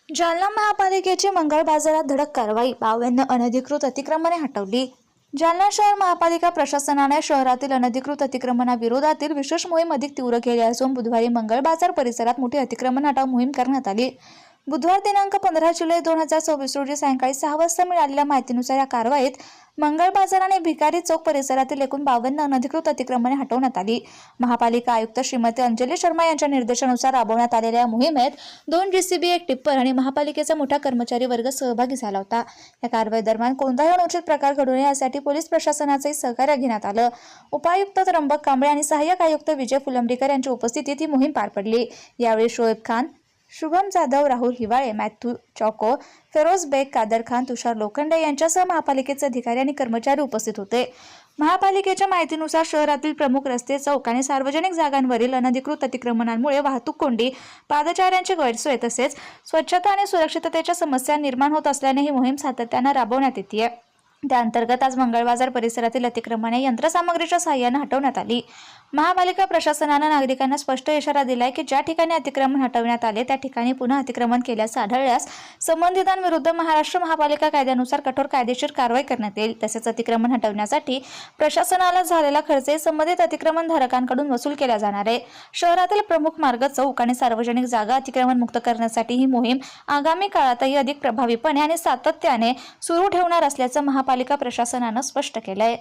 जालना महापालिकेची मंगळ बाजारात धडक कारवाई, 52 अनधिकृत अतिक्रमणे हटवली। जालना शहर महापालिका प्रशासनाने शहरातील अनधिकृत अतिक्रमणाविरोधातील विशेष मोहीम अधिक तीव्र केली असून बुधवारी मंगळ बाजार परिसरात मोठी अतिक्रमण हटाव मोहीम करण्यात आली। बुधवार दिनांक 15 जुलै 2024 रोजी सायंकाळी 6 वाजता मिळालेल्या माहितीनुसार या कारवाईत मंगळ बाजार आणि भिकारी चौक परिसरातील एकूण 52 अनधिकृत अतिक्रमणे हटवण्यात आली। महापालिका आयुक्त श्रीमती अंजली शर्मा यांच्या निर्देशानुसार राबवण्यात आलेल्या या मोहिमेत 2 JCB, 1 टिप्पर आणि महापालिकेचा मोठा कर्मचारी वर्ग सहभागी झाला होता। या कारवाई दरम्यान कोणताही अनुचित प्रकार घडू नये यासाठी पोलीस प्रशासनाचे सहकार्य घेण्यात आलं। उपायुक्त त्र्यंबक कांबळे आणि सहाय्यक आयुक्त विजय फुलंब्रीकर यांच्या उपस्थितीत ही मोहीम पार पडली। यावेळी शोएब खान, शुभम जाधव, राहुल हिवाळे, मॅथ्यू चौको, फेरोज बेग, कादर खान, तुषार लोखंडे यांच्यासह महापालिकेचे अधिकारी आणि कर्मचारी उपस्थित होते। महापालिकेच्या माहितीनुसार शहरातील प्रमुख रस्ते, चौक आणि सार्वजनिक जागांवरील अनधिकृत अतिक्रमणांमुळे वाहतूक कोंडी, पादचाऱ्यांची गैरसोय तसेच स्वच्छता आणि सुरक्षिततेच्या समस्या निर्माण होत असल्याने ही मोहीम सातत्याने राबवण्यात येते। त्या अंतर्गत आज मंगळ बाजार परिसरातील अतिक्रमणे यंत्रसामग्रीच्या सहाय्याने हटवण्यात आली। महापालिका प्रशासनाने नागरिकांना स्पष्ट इशारा दिलाय की ज्या ठिकाणी अतिक्रमण हटवण्यात आले त्या ठिकाणी पुन्हा अतिक्रमण केल्याचे आढळल्यास संबंधितांविरुद्ध महाराष्ट्र महापालिका कायद्यानुसार कठोर कायदेशीर कारवाई करण्यात येईल। तसेच अतिक्रमण हटवण्यासाठी प्रशासनाला झालेला खर्च संबंधित अतिक्रमणधारकांकडून वसूल केला जाणार आहे। शहरातील प्रमुख मार्ग, चौक आणि सार्वजनिक जागा अतिक्रमण मुक्त करण्यासाठी ही मोहीम आगामी काळातही अधिक प्रभावीपणे आणि सातत्याने सुरू ठेवणार असल्याचं महापालिका प्रशासनाने स्पष्ट केलंय।